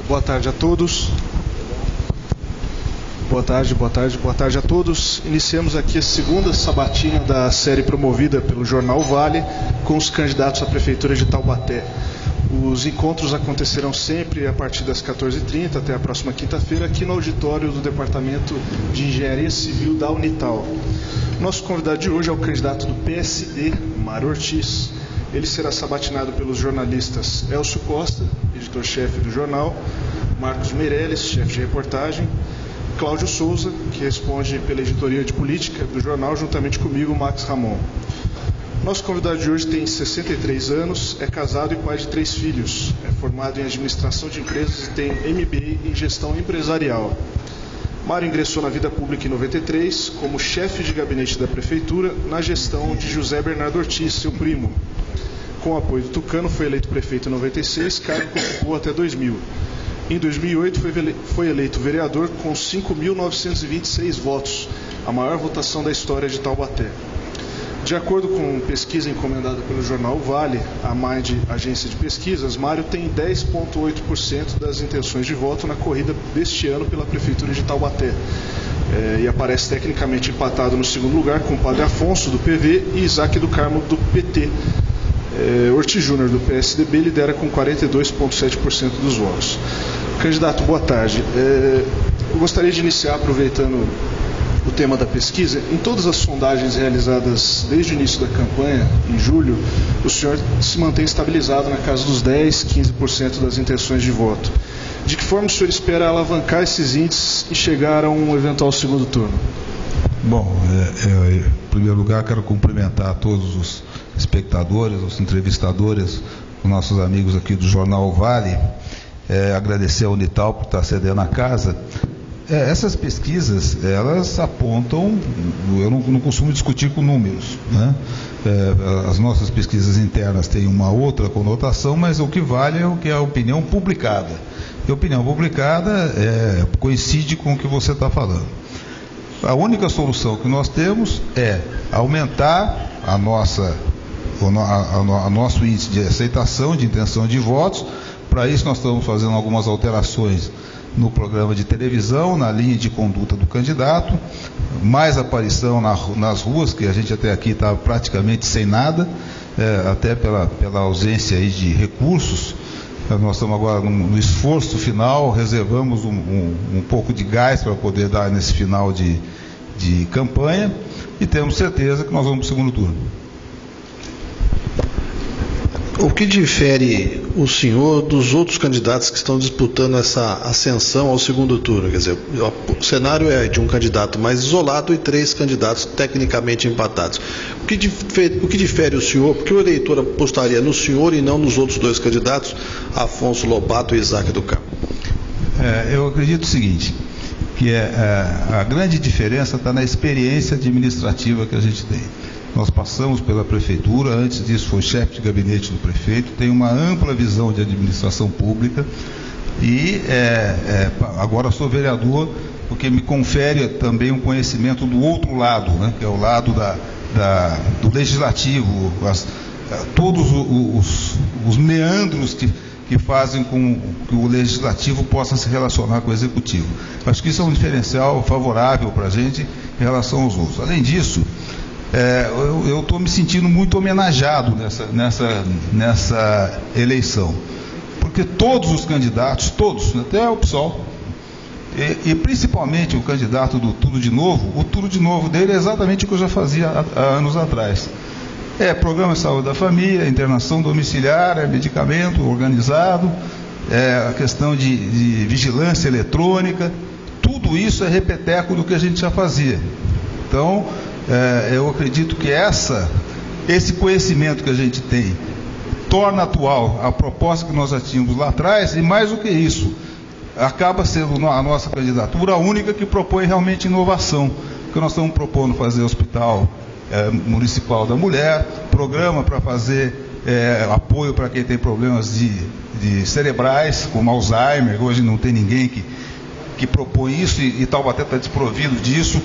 Boa tarde a todos. Boa tarde a todos. Iniciamos aqui a segunda sabatina da série promovida pelo Jornal Vale com os candidatos à Prefeitura de Taubaté. Os encontros acontecerão sempre a partir das 14h30 até a próxima quinta-feira aqui no auditório do Departamento de Engenharia Civil da Unital. Nosso convidado de hoje é o candidato do PSD, Mário Ortiz. Ele será sabatinado pelos jornalistas Elcio Costa, editor-chefe do jornal, Marcos Meirelles, chefe de reportagem, Cláudio Souza, que responde pela editoria de política do jornal, juntamente comigo, Max Ramon. Nosso convidado de hoje tem 63 anos, é casado e pai de 3 filhos, é formado em administração de empresas e tem MBA em gestão empresarial. Mário ingressou na vida pública em 93 como chefe de gabinete da prefeitura na gestão de José Bernardo Ortiz, seu primo. Com o apoio do Tucano, foi eleito prefeito em 96, cargo que ocupou até 2000. Em 2008, foi eleito vereador com 5.926 votos, a maior votação da história de Taubaté. De acordo com pesquisa encomendada pelo jornal Vale, a Mind Agência de Pesquisas, Mário tem 10,8% das intenções de voto na corrida deste ano pela Prefeitura de Taubaté. E aparece tecnicamente empatado no segundo lugar com o Padre Afonso, do PV, e Isaac do Carmo, do PT. Ortiz Júnior, do PSDB, lidera com 42,7% dos votos. Candidato, boa tarde. Eu gostaria de iniciar aproveitando o tema da pesquisa. Em todas as sondagens realizadas desde o início da campanha, em julho, o senhor se mantém estabilizado na casa dos 10%, 15% das intenções de voto. De que forma o senhor espera alavancar esses índices e chegar a um eventual segundo turno? Bom, em primeiro lugar, quero cumprimentar todos os espectadores, os entrevistadores, os nossos amigos aqui do Jornal Vale, agradecer a Unital por estar cedendo a casa. Essas pesquisas, elas apontam, eu não costumo discutir com números, né? As nossas pesquisas internas têm uma outra conotação, mas o que vale é o que é a opinião publicada. E a opinião publicada coincide com o que você está falando. A única solução que nós temos é aumentar nosso índice de aceitação, de intenção de votos. Para isso nós estamos fazendo algumas alterações no programa de televisão, na linha de conduta do candidato, mais aparição nas ruas, que a gente até aqui está praticamente sem nada, até pela ausência aí de recursos. Nós estamos agora no esforço final, reservamos um pouco de gás para poder dar nesse final de campanha, e temos certeza que nós vamos para o segundo turno. O que difere o senhor dos outros candidatos que estão disputando essa ascensão ao segundo turno? Quer dizer, o cenário é de um candidato mais isolado e 3 candidatos tecnicamente empatados. O que difere o senhor? Porque o eleitor apostaria no senhor e não nos outros 2 candidatos, Afonso Lobato e Isaac do Carmo? Eu acredito o seguinte, que a grande diferença está na experiência administrativa que a gente tem. Nós passamos pela prefeitura, antes disso foi chefe de gabinete do prefeito, tem uma ampla visão de administração pública e agora sou vereador, porque me confere também um conhecimento do outro lado, né, que é o lado do legislativo, todos os meandros que fazem com que o legislativo possa se relacionar com o executivo. Acho que isso é um diferencial favorável para a gente em relação aos outros. Além disso, eu estou me sentindo muito homenageado nessa eleição, porque todos os candidatos, todos, até o PSOL, e principalmente o candidato do Tudo de Novo, o Tudo de Novo dele é exatamente o que eu já fazia há anos atrás. Programa de saúde da família, internação domiciliar, medicamento organizado, a questão de vigilância eletrônica, tudo isso é repeteco do que a gente já fazia. Então, eu acredito que esse conhecimento que a gente tem torna atual a proposta que nós já tínhamos lá atrás, e mais do que isso, acaba sendo a nossa candidatura a única que propõe realmente inovação, porque nós estamos propondo fazer hospital municipal da mulher, programa para fazer apoio para quem tem problemas de cerebrais, como Alzheimer. Hoje não tem ninguém que propõe isso, e Taubaté está desprovido disso.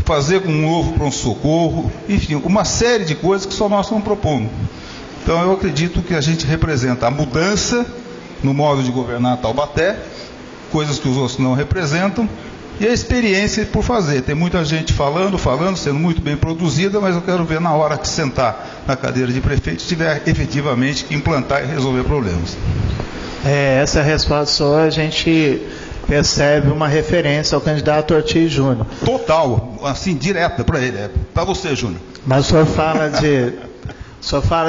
Fazer com um novo pronto-socorro, enfim, uma série de coisas que só nós estamos propondo. Então eu acredito que a gente representa a mudança no modo de governar Taubaté, coisas que os outros não representam, e a experiência por fazer. Tem muita gente falando, sendo muito bem produzida, mas eu quero ver na hora que sentar na cadeira de prefeito, tiver efetivamente que implantar e resolver problemas. Essa resposta sua, a gente percebe uma referência ao candidato Ortiz Júnior. Total, assim, direta para ele. Para você, Júnior. Mas o senhor fala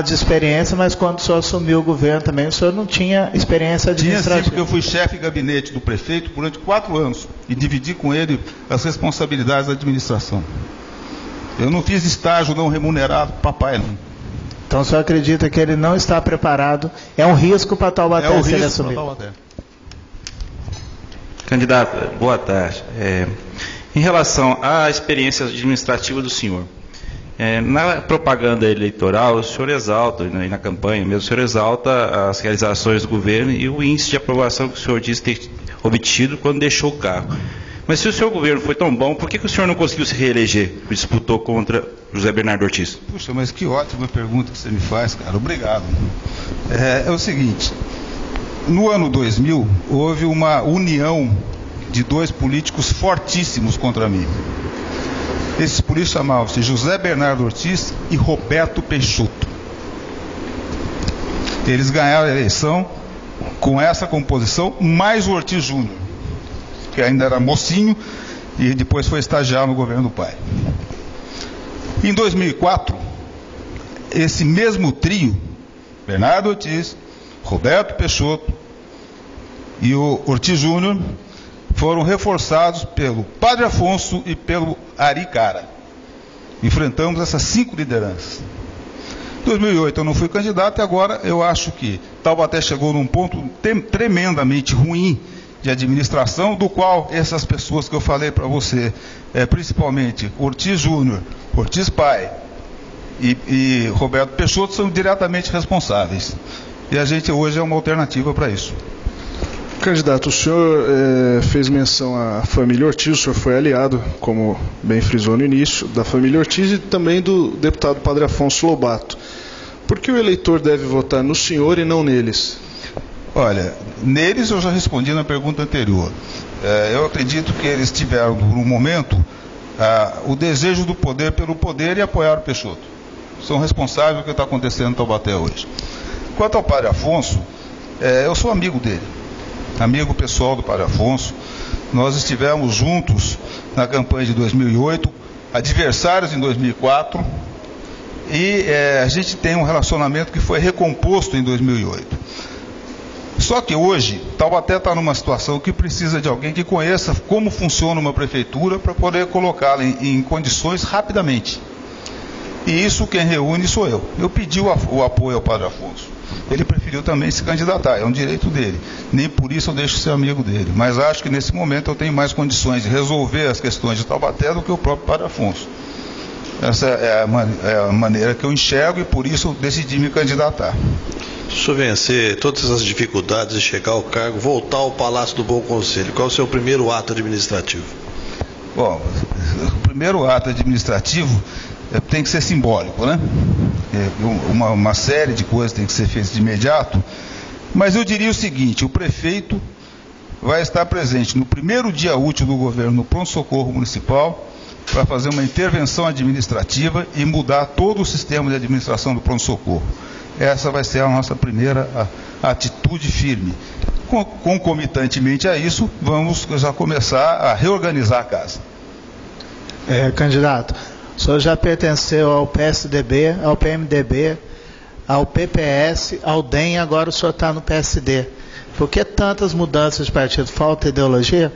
de experiência, mas quando o senhor assumiu o governo também, o senhor não tinha experiência administrativa? Tinha sim, porque eu fui chefe de gabinete do prefeito durante 4 anos e dividi com ele as responsabilidades da administração. Eu não fiz estágio não remunerado, papai não. Então o senhor acredita que ele não está preparado? É um risco para Taubaté se ele assumir? Candidato, boa tarde. Em relação à experiência administrativa do senhor, na propaganda eleitoral, o senhor exalta, e na campanha mesmo, o senhor exalta as realizações do governo e o índice de aprovação que o senhor disse ter obtido quando deixou o cargo. Mas se o seu governo foi tão bom, por que o senhor não conseguiu se reeleger? Disputou contra José Bernardo Ortiz? Puxa, mas que ótima pergunta que você me faz, cara. Obrigado. É o seguinte, no ano 2000, houve uma união de 2 políticos fortíssimos contra mim. Esses políticos chamavam-se José Bernardo Ortiz e Roberto Peixoto. Eles ganharam a eleição com essa composição, mais o Ortiz Júnior, que ainda era mocinho e depois foi estagiário no governo do pai. Em 2004, esse mesmo trio, Bernardo Ortiz, Roberto Peixoto e o Ortiz Júnior, foram reforçados pelo Padre Afonso e pelo Ari Cara. Enfrentamos essas 5 lideranças. Em 2008 eu não fui candidato e agora eu acho que Taubaté chegou num ponto tremendamente ruim de administração, do qual essas pessoas que eu falei para você, principalmente Ortiz Júnior, Ortiz Pai e Roberto Peixoto, são diretamente responsáveis. E a gente hoje é uma alternativa para isso. Candidato, o senhor fez menção à família Ortiz, o senhor foi aliado, como bem frisou no início, da família Ortiz e também do deputado Padre Afonso Lobato. Por que o eleitor deve votar no senhor e não neles? Olha, neles eu já respondi na pergunta anterior. Eu acredito que eles tiveram, por um momento, o desejo do poder pelo poder e apoiaram o Peixoto. São responsáveis pelo que está acontecendo em Taubaté hoje. Quanto ao Padre Afonso, eu sou amigo dele. Amigo pessoal do Padre Afonso, nós estivemos juntos na campanha de 2008, adversários em 2004, e a gente tem um relacionamento que foi recomposto em 2008. Só que hoje, Taubaté está numa situação que precisa de alguém que conheça como funciona uma prefeitura para poder colocá-la em condições rapidamente. E isso quem reúne sou eu. Eu pedi o apoio ao Padre Afonso. Ele preferiu também se candidatar, é um direito dele. Nem por isso eu deixo de ser amigo dele. Mas acho que nesse momento eu tenho mais condições de resolver as questões de Taubaté do que o próprio Padre Afonso. Essa é a maneira que eu enxergo e por isso eu decidi me candidatar. Se o senhor vencer todas essas dificuldades de chegar ao cargo, voltar ao Palácio do Bom Conselho, qual é o seu primeiro ato administrativo? Bom, o primeiro ato administrativo tem que ser simbólico, né? Uma série de coisas tem que ser feitas de imediato, mas eu diria o seguinte: o prefeito vai estar presente no primeiro dia útil do governo no pronto-socorro municipal para fazer uma intervenção administrativa e mudar todo o sistema de administração do pronto-socorro. Essa vai ser a nossa primeira atitude firme. Concomitantemente a isso, vamos já começar a reorganizar a casa. Candidato, o senhor já pertenceu ao PSDB, ao PMDB, ao PPS, ao DEM, agora o senhor está no PSD. Por que tantas mudanças de partido? Falta ideologia?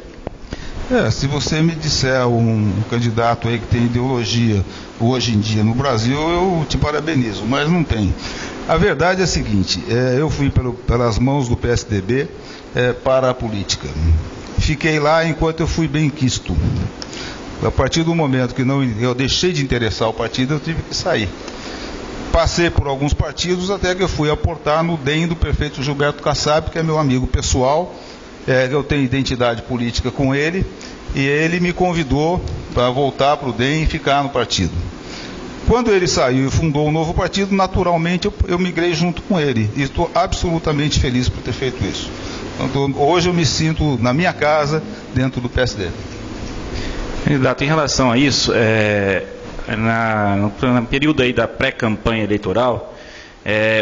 Se você me disser um candidato aí que tem ideologia hoje em dia no Brasil, eu te parabenizo, mas não tem. A verdade é a seguinte: eu fui pelas mãos do PSDB para a política. Fiquei lá enquanto eu fui benquisto. A partir do momento que eu deixei de interessar o partido, eu tive que sair. Passei por alguns partidos até que eu fui aportar no DEM do prefeito Gilberto Kassab, que é meu amigo pessoal. Eu tenho identidade política com ele, e ele me convidou para voltar para o DEM e ficar no partido. Quando ele saiu e fundou um novo partido, naturalmente eu migrei junto com ele. E estou absolutamente feliz por ter feito isso. Então, hoje eu me sinto na minha casa, dentro do PSD. Candidato, em relação a isso, no período aí da pré-campanha eleitoral,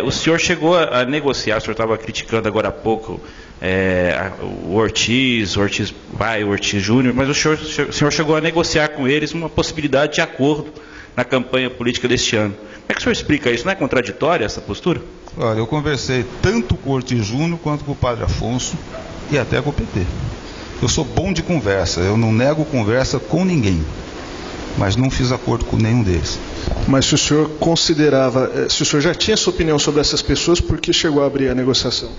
o senhor chegou a negociar, o senhor estava criticando agora há pouco o Ortiz Júnior, mas o senhor chegou a negociar com eles uma possibilidade de acordo na campanha política deste ano. Como é que o senhor explica isso? Não é contraditória essa postura? Olha, eu conversei tanto com o Ortiz Júnior quanto com o Padre Afonso e até com o PT. Eu sou bom de conversa, eu não nego conversa com ninguém, mas não fiz acordo com nenhum deles. Mas se o senhor considerava, se o senhor já tinha sua opinião sobre essas pessoas, por que chegou a abrir a negociação?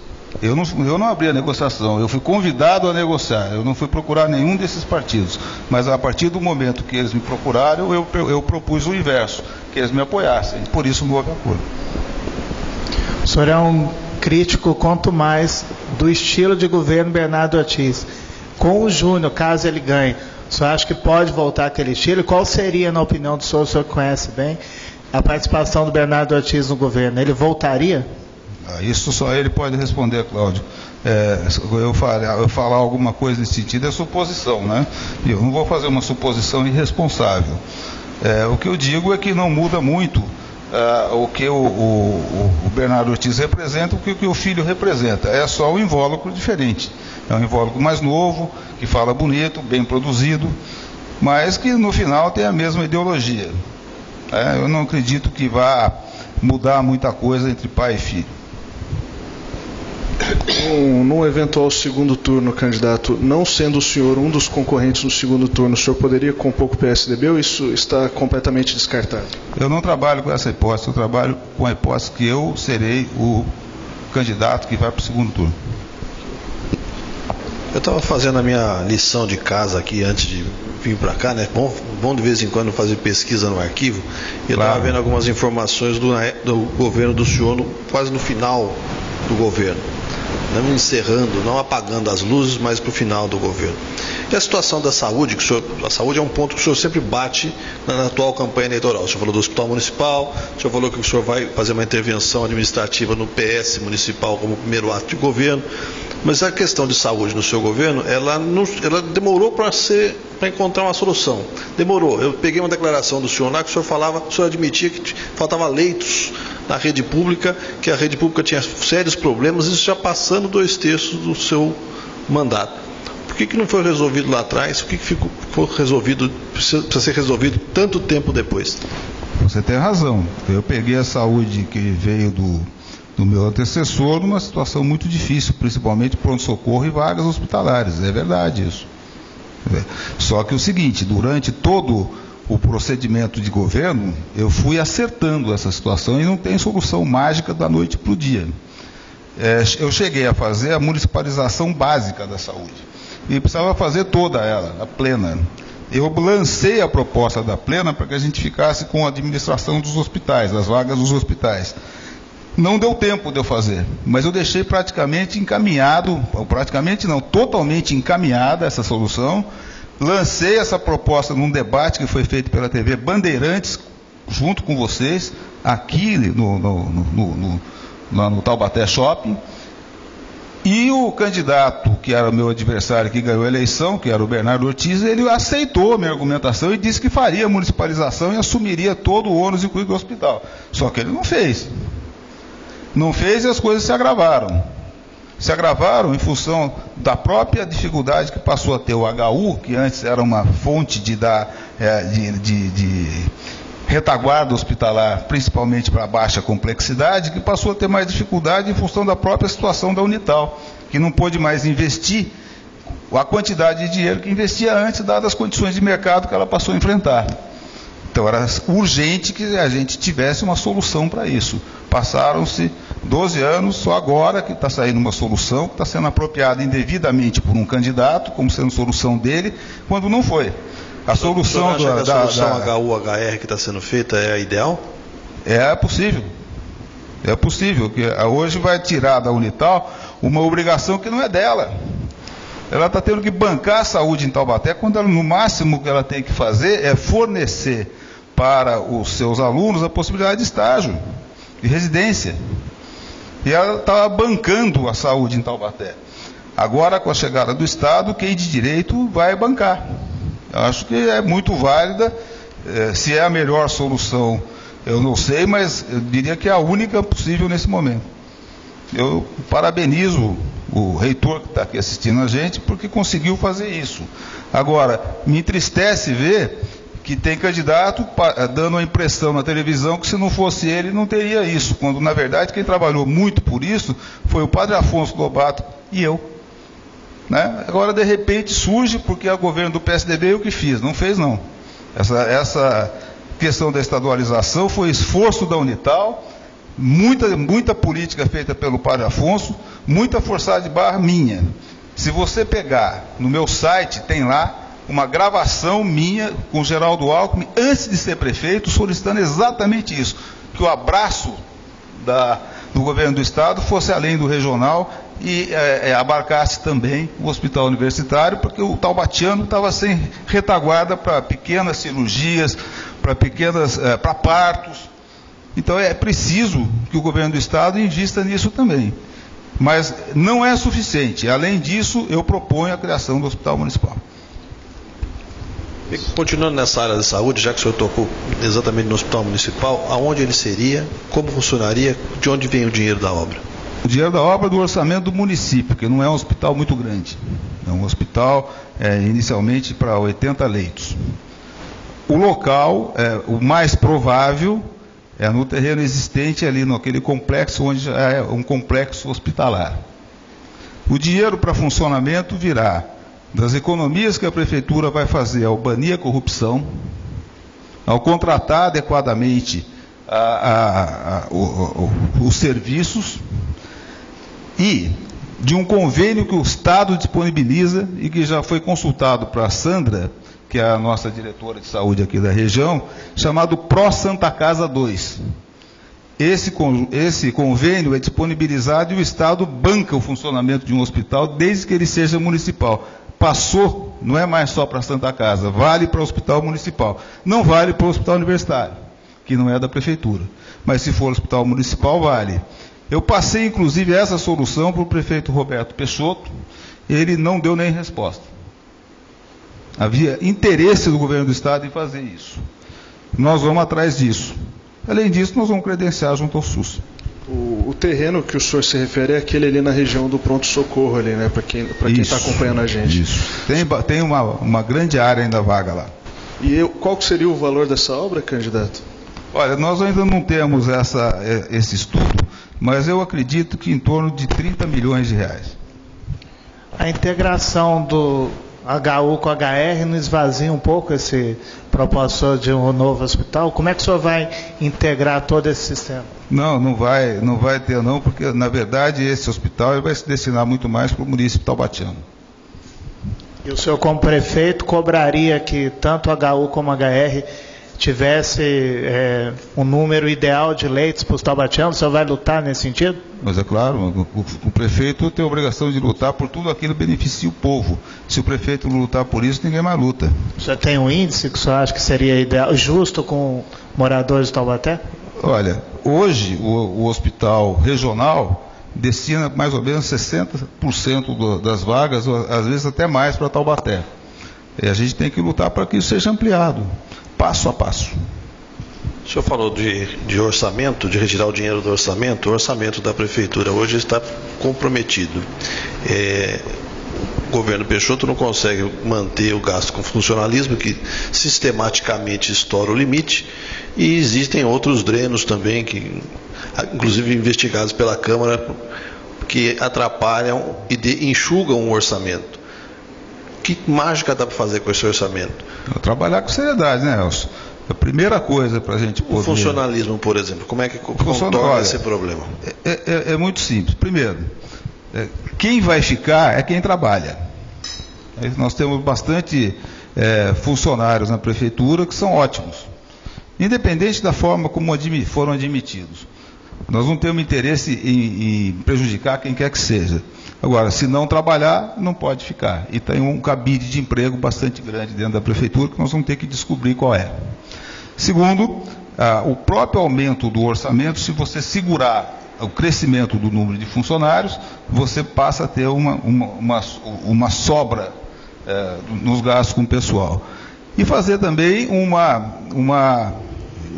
Eu não abri a negociação, eu fui convidado a negociar, eu não fui procurar nenhum desses partidos, mas a partir do momento que eles me procuraram, eu propus o inverso, que eles me apoiassem, por isso não houve acordo. O senhor é um crítico, quanto mais, do estilo de governo Bernardo Ortiz. Com o Júnior, caso ele ganhe, o senhor acha que pode voltar aquele estilo? E qual seria, na opinião do senhor, o senhor conhece bem, a participação do Bernardo Ortiz no governo? Ele voltaria? Isso só ele pode responder, Cláudio. Eu falar alguma coisa nesse sentido é suposição, né? E eu não vou fazer uma suposição irresponsável. O que eu digo é que não muda muito o que o Bernardo Ortiz representa, o que o filho representa. É só um invólucro diferente. É um invólucro mais novo, que fala bonito, bem produzido, mas que no final tem a mesma ideologia. Eu não acredito que vá mudar muita coisa entre pai e filho. Num eventual segundo turno, candidato, não sendo o senhor um dos concorrentes no segundo turno, o senhor poderia compor com o PSDB ou isso está completamente descartado? Eu não trabalho com essa hipótese, eu trabalho com a hipótese que eu serei o candidato que vai para o segundo turno. Eu estava fazendo a minha lição de casa aqui antes de vir para cá, né? Bom de vez em quando fazer pesquisa no arquivo. E eu estava vendo algumas informações do governo do senhor quase no final do governo. Não encerrando, não apagando as luzes, mas para o final do governo. E a situação da saúde, a saúde é um ponto que o senhor sempre bate na atual campanha eleitoral. O senhor falou do hospital municipal, o senhor falou que o senhor vai fazer uma intervenção administrativa no PS municipal como primeiro ato de governo, mas a questão de saúde no seu governo, ela demorou para encontrar uma solução. Demorou. Eu peguei uma declaração do senhor lá que o senhor admitia que faltava leitos na rede pública, que a rede pública tinha sérios problemas, isso já passando 2/3 do seu mandato. Por que não foi resolvido lá atrás? Por que ficou resolvido, precisa ser resolvido tanto tempo depois? Você tem razão. Eu peguei a saúde que veio do meu antecessor numa situação muito difícil, principalmente pronto-socorro e vagas hospitalares. É verdade isso. Só que o seguinte, durante todo o procedimento de governo, eu fui acertando essa situação e não tem solução mágica da noite para o dia. Eu cheguei a fazer a municipalização básica da saúde. E precisava fazer toda ela, a plena. Eu lancei a proposta da plena para que a gente ficasse com a administração dos hospitais, as vagas dos hospitais. Não deu tempo de eu fazer, mas eu deixei praticamente encaminhado, totalmente encaminhada essa solução. Lancei essa proposta num debate que foi feito pela TV Bandeirantes, junto com vocês, aqui no Taubaté Shopping. E o candidato, que era o meu adversário, que ganhou a eleição, que era o Bernardo Ortiz, ele aceitou a minha argumentação e disse que faria a municipalização e assumiria todo o ônus e custo do hospital. Só que ele não fez. Não fez e as coisas se agravaram. Se agravaram em função da própria dificuldade que passou a ter o HU, que antes era uma fonte de retaguarda hospitalar, principalmente para baixa complexidade, que passou a ter mais dificuldade em função da própria situação da Unital, que não pôde mais investir a quantidade de dinheiro que investia antes, dadas as condições de mercado que ela passou a enfrentar. Então era urgente que a gente tivesse uma solução para isso. Passaram-se 12 anos, só agora que está saindo uma solução, que está sendo apropriada indevidamente por um candidato, como sendo solução dele, quando não foi. A solução a solução HU-HR que está sendo feita é a ideal? É possível. É possível, que hoje vai tirar da Unital uma obrigação que não é dela. Ela está tendo que bancar a saúde em Taubaté, quando ela, no máximo que ela tem que fazer é fornecer para os seus alunos a possibilidade de estágio, de residência. E ela estava bancando a saúde em Taubaté. Agora, com a chegada do Estado, quem de direito vai bancar. Eu acho que é muito válida. Se é a melhor solução, eu não sei, mas eu diria que é a única possível nesse momento. Eu parabenizo o reitor que está aqui assistindo a gente, porque conseguiu fazer isso. Agora, me entristece ver que tem candidato dando a impressão na televisão que se não fosse ele, não teria isso, quando na verdade quem trabalhou muito por isso foi o padre Afonso Lobato e eu. Né? Agora de repente surge porque é o governo do PSDB o que fiz, não fez não. Essa questão da estadualização foi esforço da Unital, muita política feita pelo padre Afonso, muita forçada de barra minha. Se você pegar no meu site, tem lá uma gravação minha com o Geraldo Alckmin, antes de ser prefeito, solicitando exatamente isso, que o abraço do governo do Estado fosse além do regional e abarcasse também o hospital universitário, porque o taubatiano estava sem retaguarda para pequenas cirurgias, para partos. Então é preciso que o governo do Estado invista nisso também. Mas não é suficiente. Além disso, eu proponho a criação do hospital municipal. Continuando nessa área de saúde, já que o senhor tocou exatamente no hospital municipal, aonde ele seria, como funcionaria, de onde vem o dinheiro da obra? O dinheiro da obra é do orçamento do município, que não é um hospital muito grande. É um hospital inicialmente para 80 leitos. O local, o mais provável, é no terreno existente ali, naquele complexo, onde já é um complexo hospitalar. O dinheiro para funcionamento virá das economias que a prefeitura vai fazer ao banir a corrupção, ao contratar adequadamente os serviços e de um convênio que o Estado disponibiliza e que já foi consultado para a Sandra, que é a nossa diretora de saúde aqui da região, chamado Pro Santa Casa 2. Esse convênio é disponibilizado e o Estado banca o funcionamento de um hospital desde que ele seja municipal. Passou, não é mais só para a Santa Casa, vale para o hospital municipal. Não vale para o hospital universitário, que não é da prefeitura. Mas se for hospital municipal, vale. Eu passei, inclusive, essa solução para o prefeito Roberto Peixoto, ele não deu nem resposta. Havia interesse do governo do Estado em fazer isso. Nós vamos atrás disso. Além disso, nós vamos credenciar junto ao SUS. O terreno que o senhor se refere é aquele ali na região do pronto-socorro, ali, né? Para quem está acompanhando a gente. Isso. Tem uma grande área ainda vaga lá. E qual que seria o valor dessa obra, candidato? Olha, nós ainda não temos esse estudo, mas eu acredito que em torno de 30 milhões de reais. A integração do HU com HR não esvazia um pouco esse propósito de um novo hospital? Como é que o senhor vai integrar todo esse sistema? Não vai ter não, porque na verdade esse hospital vai se destinar muito mais para o município taubatiano. E o senhor como prefeito cobraria que tanto HU como HR tivesse um número ideal de leitos para os taubatianos? O senhor vai lutar nesse sentido? Mas é claro, o prefeito tem a obrigação de lutar por tudo aquilo que beneficia o povo. Se o prefeito não lutar por isso, ninguém mais luta. O senhor tem um índice que o senhor acha que seria ideal, justo com moradores de Taubaté? Olha, hoje o hospital regional destina mais ou menos 60% das vagas, às vezes até mais, para Taubaté. E a gente tem que lutar para que isso seja ampliado, passo a passo. O senhor falou de orçamento, de retirar o dinheiro do orçamento. O orçamento da prefeitura hoje está comprometido. O governo Peixoto não consegue manter o gasto com funcionalismo, que sistematicamente estoura o limite, e existem outros drenos também, que, inclusive investigados pela Câmara, que atrapalham e enxugam o orçamento. Que mágica dá para fazer com esse orçamento? Trabalhar com seriedade, né, Elcio? A primeira coisa para a gente poder... O funcionalismo, por exemplo, como é que contorna esse problema? É muito simples. Primeiro, quem vai ficar é quem trabalha. Nós temos bastante funcionários na prefeitura que são ótimos, independente da forma como foram admitidos. Nós não temos interesse em prejudicar quem quer que seja. Agora, se não trabalhar, não pode ficar. E tem um cabide de emprego bastante grande dentro da prefeitura que nós vamos ter que descobrir qual é. Segundo, o próprio aumento do orçamento, se você segurar o crescimento do número de funcionários, você passa a ter uma sobra nos gastos com o pessoal. E fazer também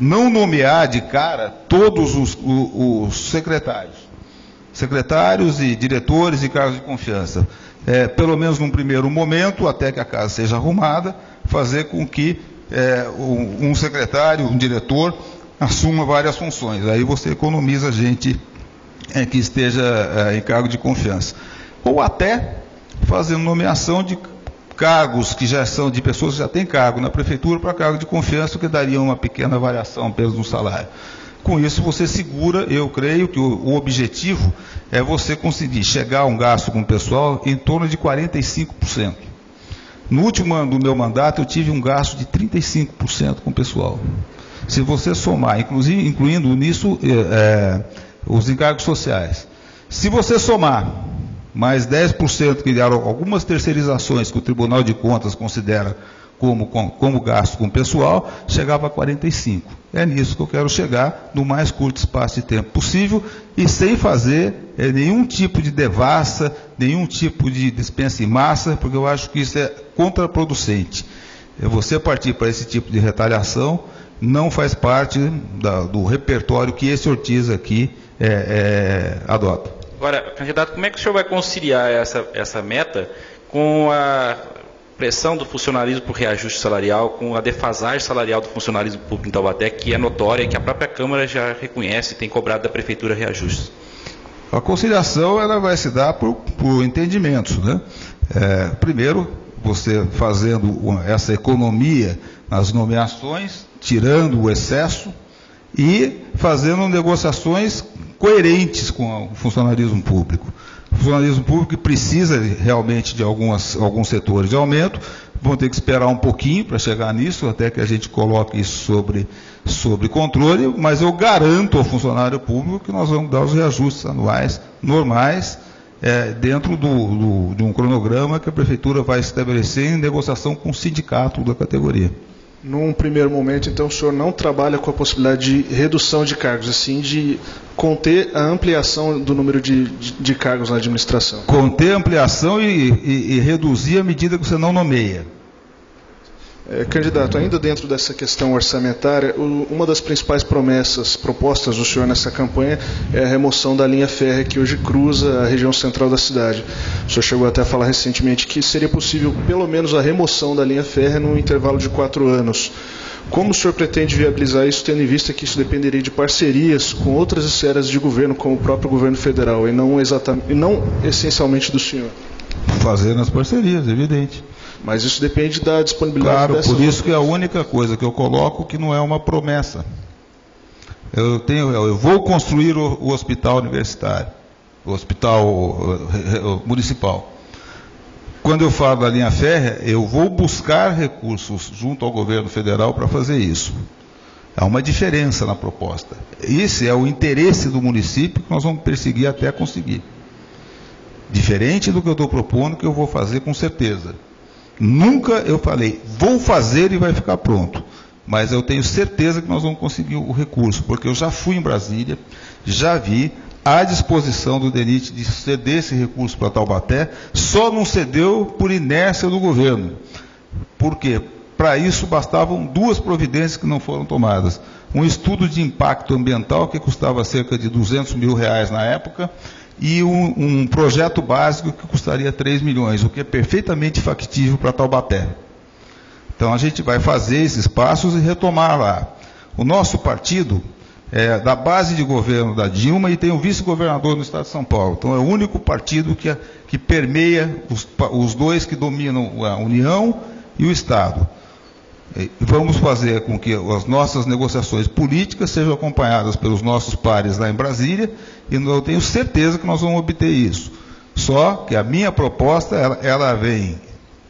não nomear de cara todos os secretários e diretores e cargos de confiança. Pelo menos num primeiro momento, até que a casa seja arrumada, fazer com que um secretário, um diretor, assuma várias funções. Aí você economiza gente que esteja em cargo de confiança. Ou até fazendo nomeação de cargos que já são de pessoas que já têm cargo na prefeitura para cargo de confiança, que daria uma pequena variação apenas no salário. Com isso você segura, eu creio que o objetivo é você conseguir chegar a um gasto com o pessoal em torno de 45%. No último ano do meu mandato eu tive um gasto de 35% com o pessoal. Se você somar, incluindo nisso os encargos sociais, se você somar mais 10% que deram algumas terceirizações que o Tribunal de Contas considera como gasto com o pessoal, chegava a 45%. É nisso que eu quero chegar, no mais curto espaço de tempo possível, e sem fazer nenhum tipo de devassa, nenhum tipo de dispensa em massa, porque eu acho que isso é contraproducente. Você partir para esse tipo de retaliação não faz parte do repertório que esse Ortiz aqui adota. Agora, candidato, como é que o senhor vai conciliar essa meta com a pressão do funcionalismo por reajuste salarial, com a defasagem salarial do funcionalismo público em Taubaté, que é notória e que a própria Câmara já reconhece e tem cobrado da Prefeitura reajustes? A conciliação ela vai se dar por entendimentos, né? Primeiro, você fazendo essa economia nas nomeações, tirando o excesso e fazendo negociações coerentes com o funcionalismo público. O funcionalismo público precisa realmente de alguns setores de aumento, vão ter que esperar um pouquinho para chegar nisso, até que a gente coloque isso sobre controle, mas eu garanto ao funcionário público que nós vamos dar os reajustes anuais normais, dentro de um cronograma que a Prefeitura vai estabelecer em negociação com o sindicato da categoria. Num primeiro momento, então, o senhor não trabalha com a possibilidade de redução de cargos, assim, de conter a ampliação do número de cargos na administração? Conter a ampliação e reduzir à medida que você não nomeia. Candidato, ainda dentro dessa questão orçamentária, uma das principais propostas do senhor nessa campanha é a remoção da linha férrea que hoje cruza a região central da cidade. O senhor chegou até a falar recentemente que seria possível pelo menos a remoção da linha férrea num intervalo de 4 anos. Como o senhor pretende viabilizar isso, tendo em vista que isso dependeria de parcerias com outras esferas de governo, como o próprio governo federal, e não essencialmente do senhor? Fazendo as parcerias, evidente. Mas isso depende da disponibilidade dessas... Claro, por isso que é a única coisa que eu coloco que não é uma promessa. Eu vou construir o hospital universitário, o hospital municipal. Quando eu falo da linha férrea, eu vou buscar recursos junto ao governo federal para fazer isso. Há uma diferença na proposta. Esse é o interesse do município que nós vamos perseguir até conseguir. Diferente do que eu estou propondo, que eu vou fazer com certeza. Nunca eu falei, vou fazer e vai ficar pronto. Mas eu tenho certeza que nós vamos conseguir o recurso, porque eu já fui em Brasília, já vi à disposição do DENIT de ceder esse recurso para Taubaté, só não cedeu por inércia do governo. Por quê? Para isso bastavam 2 providências que não foram tomadas. Um estudo de impacto ambiental que custava cerca de R$200 mil na época, e um projeto básico que custaria 3 milhões, o que é perfeitamente factível para Taubaté. Então a gente vai fazer esses passos e retomar lá. O nosso partido é da base de governo da Dilma e tem o vice-governador no estado de São Paulo. Então é o único partido que permeia os dois que dominam a União e o Estado. E vamos fazer com que as nossas negociações políticas sejam acompanhadas pelos nossos pares lá em Brasília, e eu tenho certeza que nós vamos obter isso. Só que a minha proposta, ela vem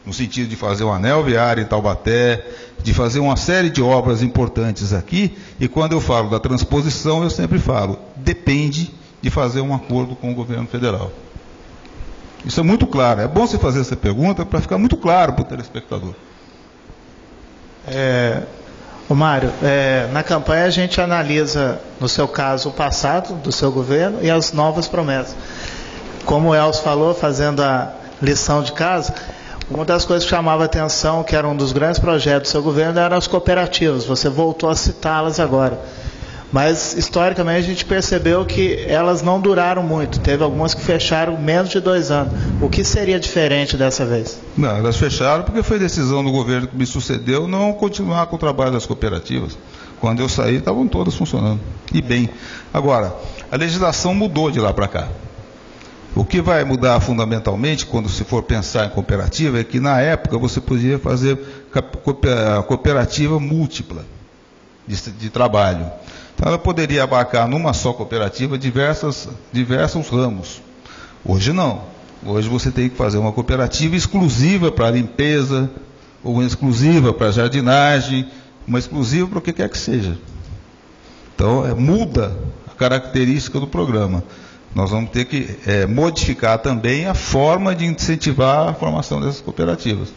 no sentido de fazer um anel viário em Taubaté, de fazer uma série de obras importantes aqui, e quando eu falo da transposição, eu sempre falo, depende de fazer um acordo com o governo federal. Isso é muito claro. É bom você fazer essa pergunta para ficar muito claro para o telespectador. Ô Mário, na campanha a gente analisa, no seu caso, o passado do seu governo e as novas promessas. Como o Elcio falou, fazendo a lição de casa, uma das coisas que chamava a atenção, que era um dos grandes projetos do seu governo, eram as cooperativas. Você voltou a citá-las agora. Mas, historicamente, a gente percebeu que elas não duraram muito. Teve algumas que fecharam menos de 2 anos. O que seria diferente dessa vez? Não, elas fecharam porque foi decisão do governo que me sucedeu não continuar com o trabalho das cooperativas. Quando eu saí, estavam todas funcionando. E bem. Agora, a legislação mudou de lá para cá. O que vai mudar fundamentalmente, quando se for pensar em cooperativa, é que na época você podia fazer cooperativa múltipla de trabalho. Então ela poderia abarcar numa só cooperativa diversos ramos. Hoje não. Hoje você tem que fazer uma cooperativa exclusiva para limpeza, ou uma exclusiva para jardinagem, uma exclusiva para o que quer que seja. Então muda a característica do programa. Nós vamos ter que modificar também a forma de incentivar a formação dessas cooperativas.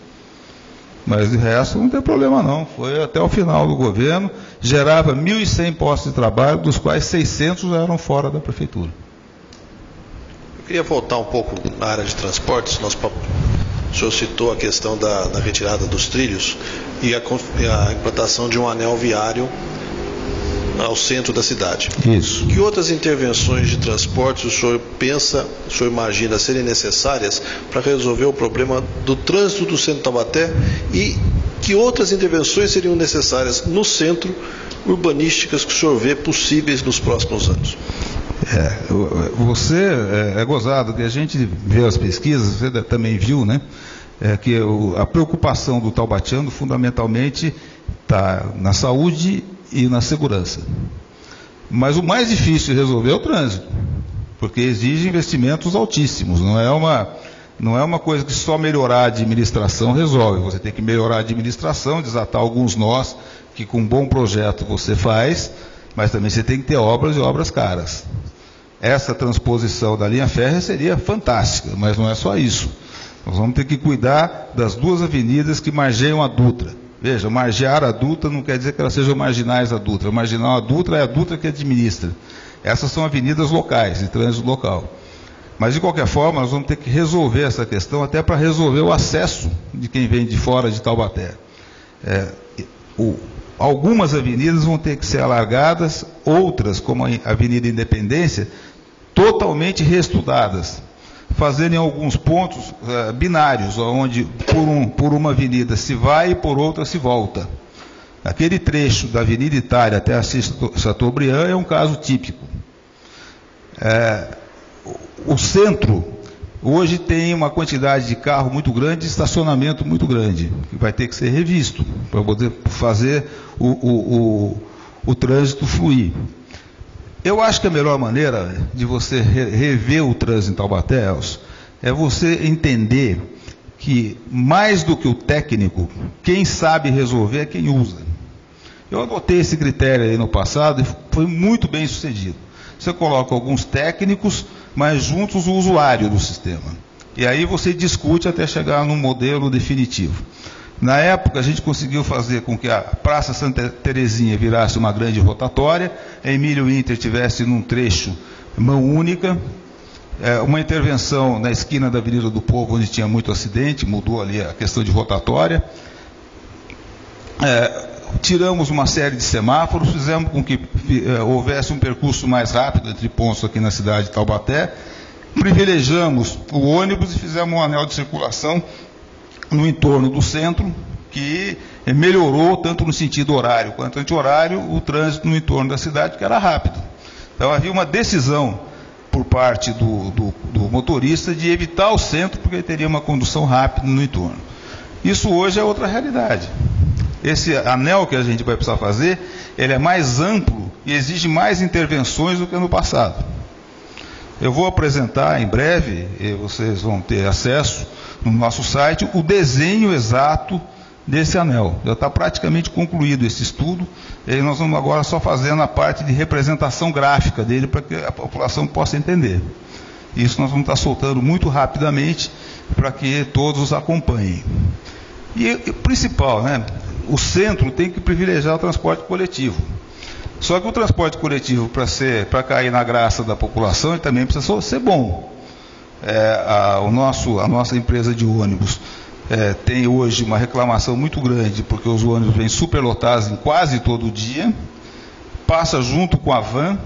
Mas de resto não tem problema não. Foi até o final do governo, gerava 1.100 postos de trabalho, dos quais 600 eram fora da prefeitura. Eu queria voltar um pouco na área de transportes. O senhor citou a questão da retirada dos trilhos e a implantação de um anel viário ao centro da cidade. Isso. Que outras intervenções de transporte o senhor imagina serem necessárias para resolver o problema do trânsito do centro de Taubaté, e que outras intervenções seriam necessárias no centro, urbanísticas, que o senhor vê possíveis nos próximos anos? É gozado que a gente vê as pesquisas, você também viu, né? Que a preocupação do taubatiano fundamentalmente está na saúde e na segurança. Mas o mais difícil de resolver é o trânsito, porque exige investimentos altíssimos. Não é uma coisa que só melhorar a administração resolve. Você tem que melhorar a administração, desatar alguns nós que com um bom projeto você faz, mas também você tem que ter obras e obras caras. Essa transposição da linha férrea seria fantástica, mas não é só isso. Nós vamos ter que cuidar das 2 avenidas que margeiam a Dutra. Veja, margear a Dutra não quer dizer que elas sejam marginais a Dutra. Marginal a Dutra é a Dutra que administra. Essas são avenidas locais, de trânsito local. Mas, de qualquer forma, nós vamos ter que resolver essa questão, até para resolver o acesso de quem vem de fora de Taubaté. Algumas avenidas vão ter que ser alargadas, outras, como a Avenida Independência, totalmente reestudadas. Fazendo em alguns pontos binários, onde por uma avenida se vai e por outra se volta. Aquele trecho da Avenida Itália até a Chateaubriand é um caso típico. O centro hoje tem uma quantidade de carro muito grande, de estacionamento muito grande, que vai ter que ser revisto para poder fazer o trânsito fluir. Eu acho que a melhor maneira de você rever o trânsito em Taubaté, Elcio, é você entender que, mais do que o técnico, quem sabe resolver é quem usa. Eu adotei esse critério aí no passado e foi muito bem sucedido. Você coloca alguns técnicos, mas juntos o usuário do sistema. E aí você discute até chegar num modelo definitivo. Na época, a gente conseguiu fazer com que a Praça Santa Terezinha virasse uma grande rotatória, a Emílio Inter tivesse num trecho mão única, uma intervenção na esquina da Avenida do Povo, onde tinha muito acidente, mudou ali a questão de rotatória. Tiramos uma série de semáforos, fizemos com que houvesse um percurso mais rápido entre pontos aqui na cidade de Taubaté, privilegiamos o ônibus e fizemos um anel de circulação no entorno do centro, que melhorou tanto no sentido horário quanto anti-horário o trânsito no entorno da cidade, que era rápido. Então havia uma decisão por parte do motorista de evitar o centro, porque ele teria uma condução rápida no entorno. Isso hoje é outra realidade. Esse anel que a gente vai precisar fazer, ele é mais amplo e exige mais intervenções do que no passado. Eu vou apresentar em breve, e vocês vão ter acesso no nosso site, o desenho exato desse anel. Já está praticamente concluído esse estudo, e nós vamos agora só fazendo a parte de representação gráfica dele para que a população possa entender. Isso nós vamos estar soltando muito rapidamente para que todos os acompanhem. E o principal, né? o centro tem que privilegiar o transporte coletivo. Só que o transporte coletivo, para cair na graça da população, ele também precisa ser bom. A nossa empresa de ônibus tem hoje uma reclamação muito grande, porque os ônibus vêm superlotados em quase todo dia, passa junto com a van,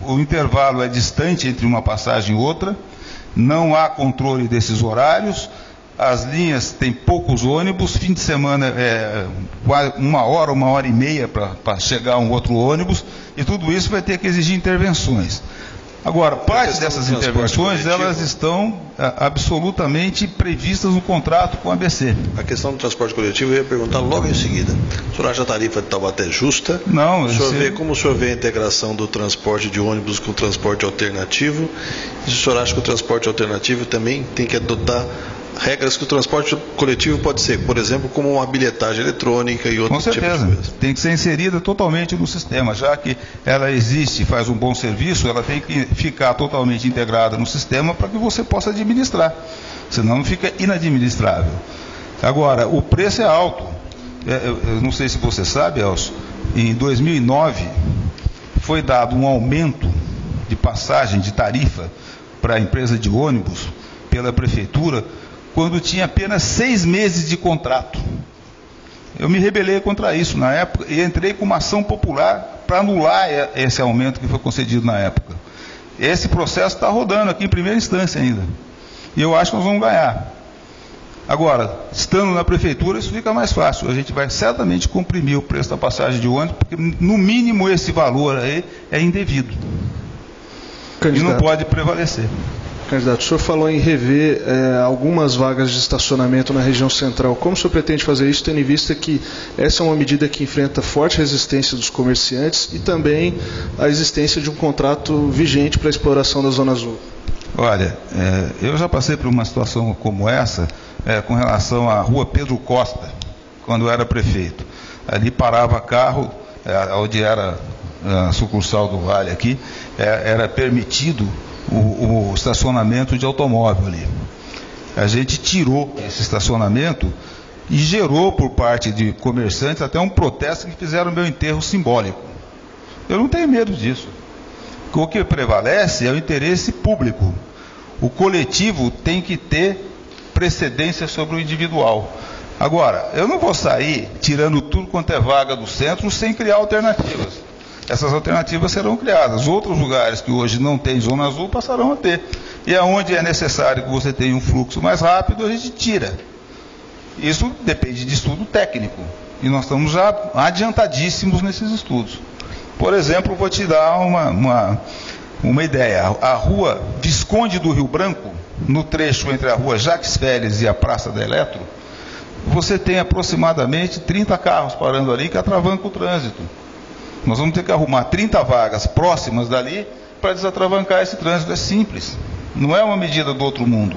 o intervalo é distante entre uma passagem e outra, não há controle desses horários, as linhas têm poucos ônibus, fim de semana é 1 hora, 1h30 para chegar um outro ônibus, e tudo isso vai ter que exigir intervenções. Agora, parte dessas intervenções, elas estão absolutamente previstas no contrato com a ABC. A questão do transporte coletivo eu ia perguntar logo em seguida. O senhor acha a tarifa de Taubaté justa? Não. Como o senhor vê a integração do transporte de ônibus com o transporte alternativo? E o senhor acha que o transporte alternativo também tem que adotar regras que o transporte coletivo pode ser, por exemplo, como uma bilhetagem eletrônica e outros tipos de coisas? Com certeza, tem que ser inserida totalmente no sistema, já que ela existe e faz um bom serviço, ela tem que ficar totalmente integrada no sistema para que você possa administrar, senão não fica inadministrável. Agora, o preço é alto, eu não sei se você sabe, Elcio, em 2009 foi dado um aumento de passagem, de tarifa para a empresa de ônibus pela prefeitura, quando tinha apenas 6 meses de contrato. Eu me rebelei contra isso na época e entrei com uma ação popular para anular esse aumento que foi concedido na época. Esse processo está rodando aqui em primeira instância ainda. E eu acho que nós vamos ganhar. Agora, estando na prefeitura, isso fica mais fácil. A gente vai certamente comprimir o preço da passagem de ônibus, porque no mínimo esse valor aí é indevido. E não pode prevalecer. Candidato, o senhor falou em rever algumas vagas de estacionamento na região central. Como o senhor pretende fazer isso, tendo em vista que essa é uma medida que enfrenta forte resistência dos comerciantes e também a existência de um contrato vigente para a exploração da Zona Azul? Olha, eu já passei por uma situação como essa com relação à Rua Pedro Costa, quando eu era prefeito. Ali parava carro, onde era a sucursal do Vale aqui, era permitido o estacionamento de automóvel ali. A gente tirou esse estacionamento e gerou por parte de comerciantes até um protesto que fizeram o meu enterro simbólico. Eu não tenho medo disso. O que prevalece é o interesse público. O coletivo tem que ter precedência sobre o individual. Agora, eu não vou sair tirando tudo quanto é vaga do centro sem criar alternativas. Essas alternativas serão criadas. Outros lugares que hoje não tem Zona Azul passarão a ter. E aonde é necessário que você tenha um fluxo mais rápido, a gente tira. Isso depende de estudo técnico. E nós estamos já adiantadíssimos nesses estudos. Por exemplo, vou te dar uma ideia. A rua Visconde do Rio Branco, no trecho entre a rua Jacques Félix e a Praça da Eletro, você tem aproximadamente 30 carros parando ali que atravancam o trânsito. Nós vamos ter que arrumar 30 vagas próximas dali para desatravancar esse trânsito. É simples. Não é uma medida do outro mundo.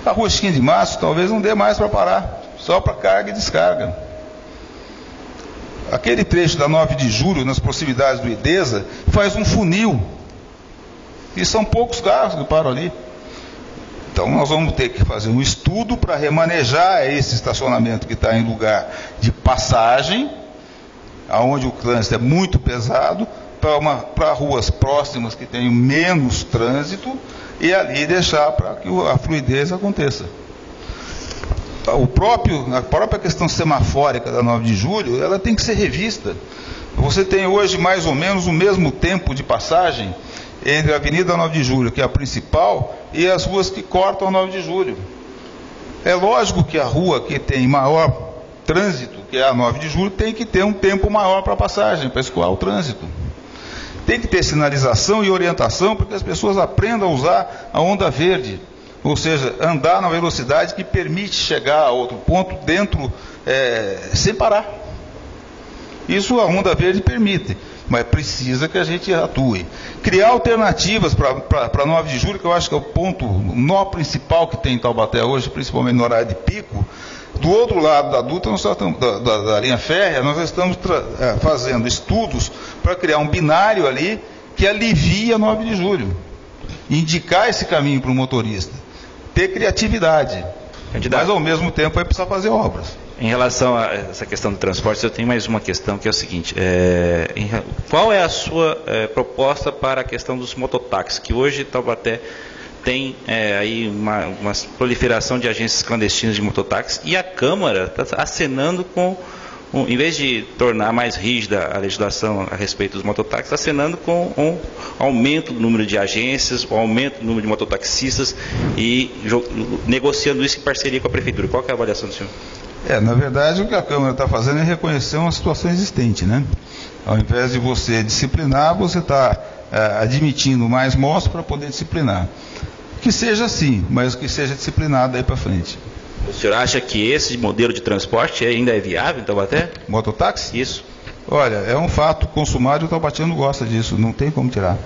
A Rua Chiquinha de Março talvez não dê mais para parar, só para carga e descarga. Aquele trecho da 9 de julho, nas proximidades do Idesa, faz um funil. E são poucos carros que param ali. Então nós vamos ter que fazer um estudo para remanejar esse estacionamento que está em lugar de passagem, onde o trânsito é muito pesado, para ruas próximas que tenham menos trânsito e ali deixar para que a fluidez aconteça. A própria questão semafórica da 9 de julho, ela tem que ser revista. Você tem hoje mais ou menos o mesmo tempo de passagem entre a Avenida 9 de Julho, que é a principal, e as ruas que cortam a 9 de Julho. É lógico que a rua que tem maior trânsito, que é a 9 de julho, tem que ter um tempo maior para passagem, para escoar o trânsito. Tem que ter sinalização e orientação para que as pessoas aprendam a usar a onda verde, ou seja, andar na velocidade que permite chegar a outro ponto dentro, sem parar. Isso a onda verde permite, mas precisa que a gente atue. Criar alternativas para 9 de julho, que eu acho que é o nó principal que tem em Taubaté hoje, principalmente no horário de pico. Do outro lado da Dutra, da linha férrea, nós estamos fazendo estudos para criar um binário ali que alivia 9 de julho. Indicar esse caminho para o motorista. Ter criatividade. Candidato. Mas ao mesmo tempo vai precisar fazer obras. Em relação a essa questão do transporte, eu tenho mais uma questão, que é o seguinte: qual é a sua proposta para a questão dos mototáxis, que hoje Taubaté tem aí uma proliferação de agências clandestinas de mototáxis, e a Câmara está acenando com, em vez de tornar mais rígida a legislação a respeito dos mototáxis, acenando com um aumento do número de agências, um aumento do número de mototaxistas e negociando isso em parceria com a Prefeitura. Qual que é a avaliação do senhor? Na verdade, o que a Câmara está fazendo é reconhecer uma situação existente, né? Ao invés de você disciplinar, você está admitindo mais mostras para poder disciplinar. Que seja assim, mas que seja disciplinado daí para frente. O senhor acha que esse modelo de transporte ainda é viável em Taubaté? Mototáxi? Isso. Olha, é um fato consumado e o taubatiano gosta disso, não tem como tirar.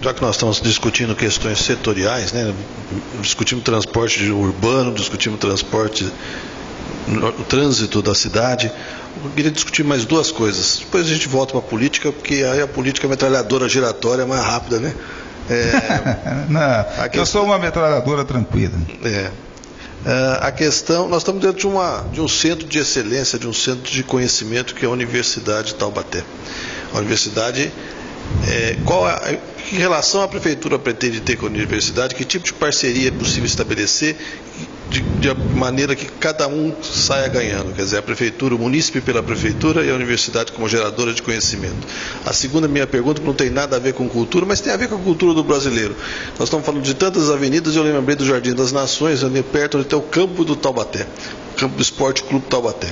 Já que nós estamos discutindo questões setoriais, né? Discutimos transporte urbano, discutimos transporte, o trânsito da cidade. Eu queria discutir mais duas coisas. Depois a gente volta para a política, porque aí a política metralhadora giratória é mais rápida, né? Não, eu sou uma metralhadora tranquila. A questão, nós estamos dentro de um centro de excelência, de um centro de conhecimento, que é a Universidade de Taubaté. A universidade, que relação a Prefeitura pretende ter com a universidade, que tipo de parceria é possível estabelecer, de maneira que cada um saia ganhando, quer dizer, a Prefeitura, o munícipe pela Prefeitura e a universidade como geradora de conhecimento. A segunda minha pergunta não tem nada a ver com cultura, mas tem a ver com a cultura do brasileiro. Nós estamos falando de tantas avenidas, eu lembrei do Jardim das Nações, ali perto onde tem o campo do Taubaté, o campo do Esporte Clube Taubaté.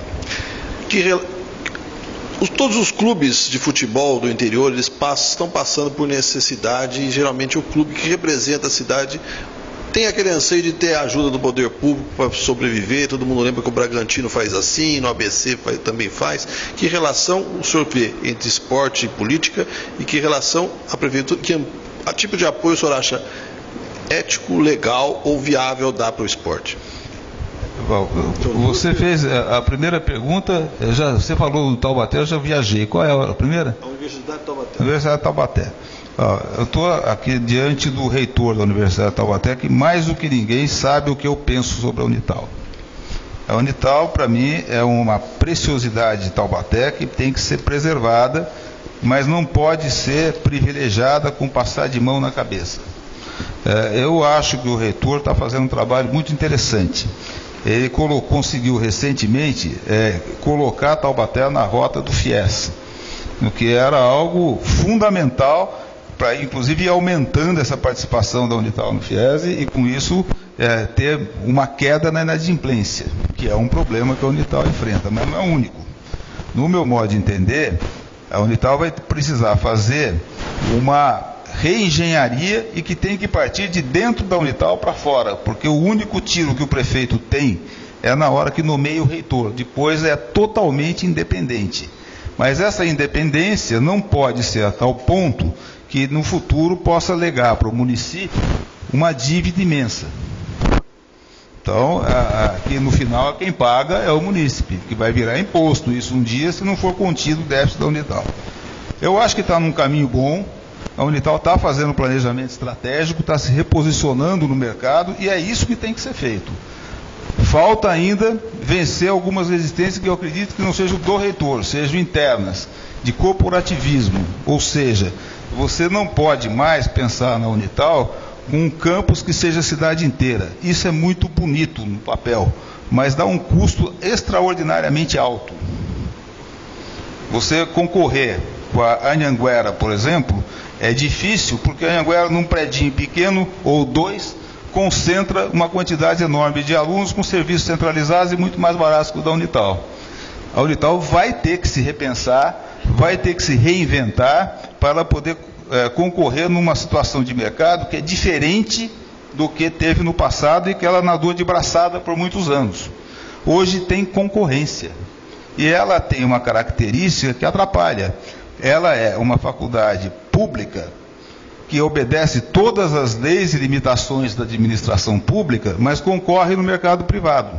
Todos os clubes de futebol do interior, eles estão passando por necessidade, e geralmente o clube que representa a cidade tem aquele anseio de ter a ajuda do poder público para sobreviver. Todo mundo lembra que o Bragantino faz assim, no ABC também faz. Que relação o senhor vê entre esporte e política, e que relação a Prefeitura, que tipo de apoio o senhor acha ético, legal ou viável dar para o esporte? Você fez a primeira pergunta, você falou do Taubaté, eu já viajei. Qual é a primeira? A Universidade de Taubaté. Universidade de Taubaté. Eu estou aqui diante do reitor da Universidade de Taubaté, que mais do que ninguém sabe o que eu penso sobre a Unital. A Unital, para mim, é uma preciosidade de Taubaté que tem que ser preservada, mas não pode ser privilegiada com passar de mão na cabeça. Eu acho que o reitor está fazendo um trabalho muito interessante. Ele conseguiu recentemente colocar Taubaté na rota do FIES, o que era algo fundamental para, inclusive, ir aumentando essa participação da Unital no FIES e, com isso, ter uma queda na inadimplência, que é um problema que a Unital enfrenta, mas não é o único. No meu modo de entender, a Unital vai precisar fazer uma reengenharia e que tem que partir de dentro da Unital para fora, porque o único tiro que o prefeito tem é na hora que nomeia o reitor, depois é totalmente independente. Mas essa independência não pode ser a tal ponto que no futuro possa legar para o município uma dívida imensa. Então, aqui no final, quem paga é o munícipe, que vai virar imposto, isso um dia, se não for contido o déficit da Unital. Eu acho que está num caminho bom. A Unital está fazendo um planejamento estratégico, está se reposicionando no mercado, e é isso que tem que ser feito. Falta ainda vencer algumas resistências que eu acredito que não sejam do reitor, sejam internas, de corporativismo. Ou seja, você não pode mais pensar na Unital com um campus que seja a cidade inteira. Isso é muito bonito no papel, mas dá um custo extraordinariamente alto. Você concorrer com a Anhanguera, por exemplo, é difícil, porque a Anhanguera, num predinho pequeno ou dois, concentra uma quantidade enorme de alunos com serviços centralizados e muito mais baratos que o da Unital. A Unital vai ter que se repensar, vai ter que se reinventar para poder concorrer numa situação de mercado que é diferente do que teve no passado e que ela nadou de braçada por muitos anos. Hoje tem concorrência e ela tem uma característica que atrapalha. Ela é uma faculdade pública que obedece todas as leis e limitações da administração pública, mas concorre no mercado privado.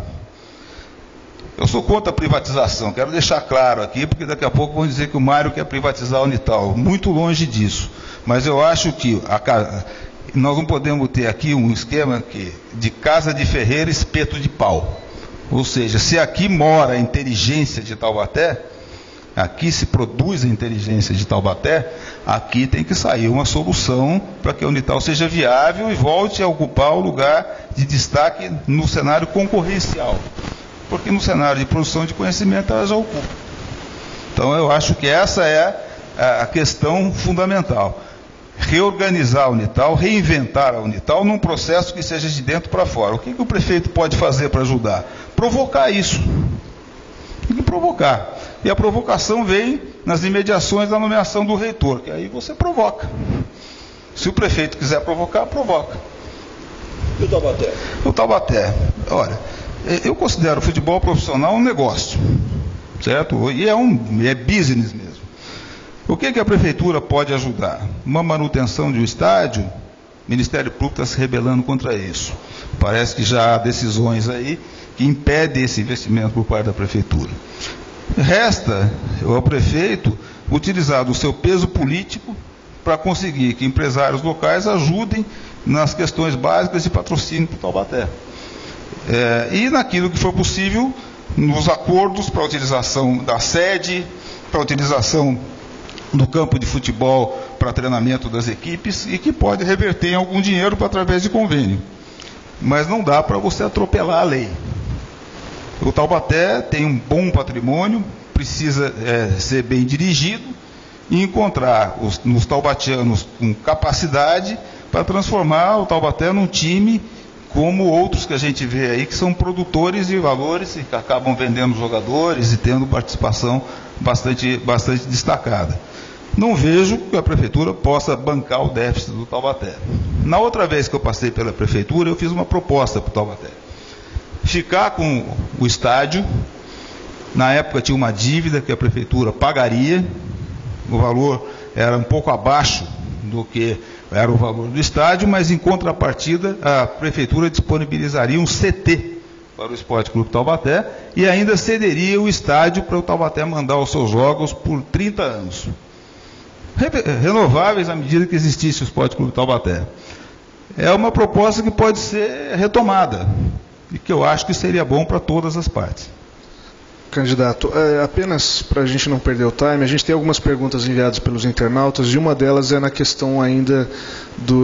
Eu sou contra a privatização, quero deixar claro aqui, porque daqui a pouco vão dizer que o Mário quer privatizar a Unital. Muito longe disso. Mas eu acho que nós não podemos ter aqui um esquema de casa de ferreiro, espeto de pau. Ou seja, se aqui mora a inteligência de Taubaté, aqui se produz a inteligência de Taubaté, aqui tem que sair uma solução para que a Unital seja viável e volte a ocupar o lugar de destaque no cenário concorrencial. Porque no cenário de produção de conhecimento ela já ocupa. Então eu acho que essa é a questão fundamental. Reorganizar a Unital, reinventar a Unital num processo que seja de dentro para fora. O que o prefeito pode fazer para ajudar? Provocar isso. Tem que provocar. E a provocação vem nas imediações da nomeação do reitor, que aí você provoca. Se o prefeito quiser provocar, provoca. E o Taubaté? O Taubaté, olha, eu considero o futebol profissional um negócio, certo? E é business mesmo. O que a prefeitura pode ajudar? Uma manutenção de um estádio? O Ministério Público está se rebelando contra isso. Parece que já há decisões aí que impedem esse investimento por parte da prefeitura. Resta ao prefeito utilizar o seu peso político para conseguir que empresários locais ajudem nas questões básicas de patrocínio para o Taubaté. E naquilo que for possível, nos acordos para a utilização da sede, para a utilização do campo de futebol para treinamento das equipes e que pode reverter em algum dinheiro através de convênio. Mas não dá para você atropelar a lei. O Taubaté tem um bom patrimônio, precisa ser bem dirigido e encontrar nos taubatianos com capacidade para transformar o Taubaté num time como outros que a gente vê aí, que são produtores de valores e que acabam vendendo jogadores e tendo participação bastante destacada. Não vejo que a prefeitura possa bancar o déficit do Taubaté. Na outra vez que eu passei pela prefeitura, eu fiz uma proposta para o Taubaté. Ficar com o estádio, na época tinha uma dívida que a prefeitura pagaria, o valor era um pouco abaixo do que era o valor do estádio, mas em contrapartida a prefeitura disponibilizaria um CT para o Esporte Clube Taubaté e ainda cederia o estádio para o Taubaté mandar os seus jogos por 30 anos. Renováveis à medida que existisse o Esporte Clube Taubaté. É uma proposta que pode ser retomada e que eu acho que seria bom para todas as partes. Candidato, apenas para a gente não perder o time, a gente tem algumas perguntas enviadas pelos internautas e uma delas é na questão ainda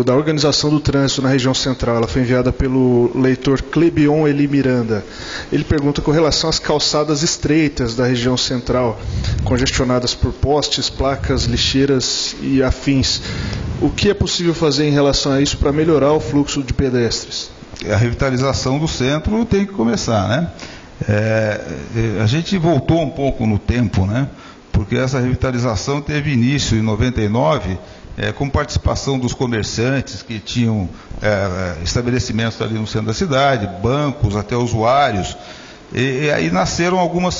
da organização do trânsito na região central. Ela foi enviada pelo leitor Clebion Eli Miranda. Ele pergunta com relação às calçadas estreitas da região central, congestionadas por postes, placas, lixeiras e afins. O que é possível fazer em relação a isso para melhorar o fluxo de pedestres? A revitalização do centro tem que começar, né? A gente voltou um pouco no tempo, né? Porque essa revitalização teve início em 99, com participação dos comerciantes que tinham estabelecimentos ali no centro da cidade, bancos, até usuários, e aí nasceram algumas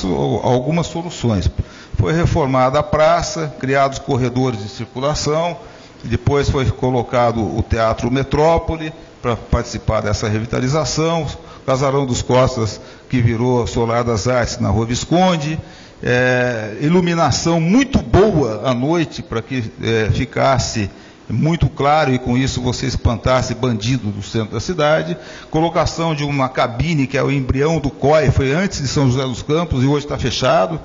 soluções. Foi reformada a praça, criados corredores de circulação, depois foi colocado o Teatro Metrópole para participar dessa revitalização, Casarão dos Costas, que virou Solar das Artes na Rua Visconde, iluminação muito boa à noite para que ficasse muito claro e com isso você espantasse bandido do centro da cidade, colocação de uma cabine que é o embrião do COI, foi antes de São José dos Campos e hoje está fechado,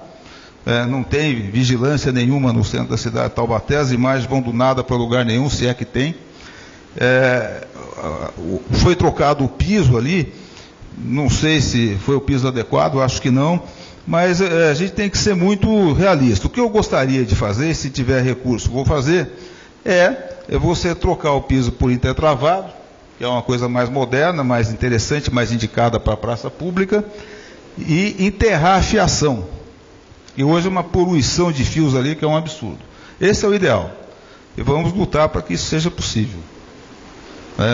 não tem vigilância nenhuma no centro da cidade de Taubaté, as imagens vão do nada para lugar nenhum, se é que tem. Foi trocado o piso ali, não sei se foi o piso adequado, acho que não, mas a gente tem que ser muito realista. O que eu gostaria de fazer, se tiver recurso, vou fazer, é você trocar o piso por intertravado, que é uma coisa mais moderna, mais interessante, mais indicada para a praça pública, e enterrar a fiação. E hoje é uma poluição de fios ali que é um absurdo. Esse é o ideal. E vamos lutar para que isso seja possível.